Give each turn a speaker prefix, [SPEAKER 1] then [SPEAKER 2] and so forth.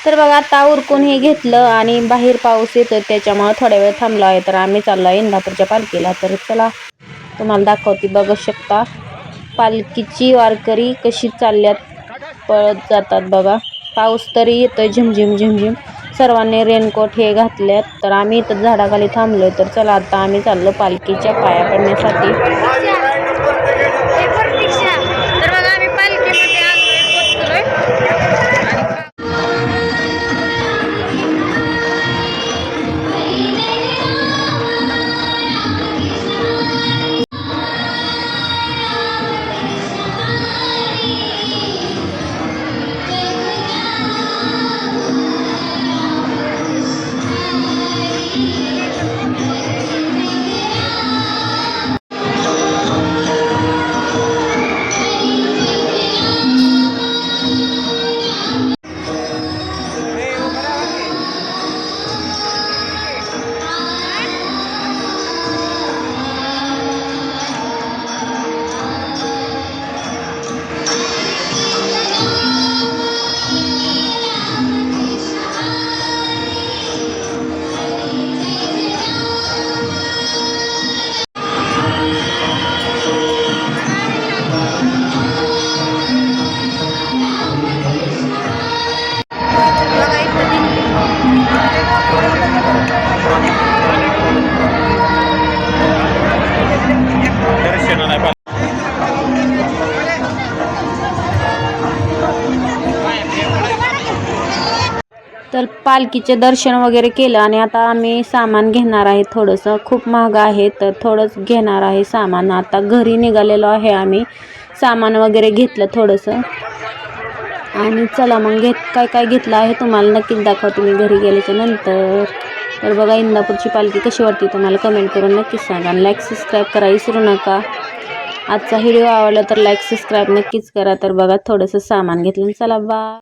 [SPEAKER 1] तर बघा आता उरकून हे घेतलं आणि बाहेर पाऊस येतोय त्याच्यामुळे थोड्या वेळ थांबलो आहे. तर आम्ही चाललो आहे इंदापूरच्या पालखीला. तर चला तुम्हाला दाखवते. बघू शकता पालखीची वारकरी कशी चालल्यात, पळत जातात बघा. पाऊस तरी येतोय झिमझिम झिमझिम. सर्वांनी रेनकोट हे घातल्यात. तर आम्ही इथं झाडाखाली थांबलोय. तर चला आता आम्ही चाललो पालखीच्या पाया पडण्यासाठी. तर बघा आम्ही पालखीमध्ये आलोय, पोहोचलोय. तर पालखीचे दर्शन वगैरे केलं आणि आता आम्ही सामान घेणार आहे. थोडंसं खूप महाग आहे तर थोडंच घेणार आहे सामान. आता घरी निघालेलो आहे आम्ही. सामान वगैरे घेतलं थोडंसं आणि चला मग काय काय घेतलं आहे तुम्हाला नक्कीच दाखवते मी घरी गेल्याच्या नंतर. तर बघा इंदापूरची पालखी कशी वाटते तुम्हाला कमेंट करून नक्कीच सांगा. लाईक सबस्क्राईब करा विसरू नका. आजचा व्हिडिओ आवडला तर लाईक सबस्क्राईब नक्कीच करा. तर बघा थोडंसं सामान घेतलं. चला बाय.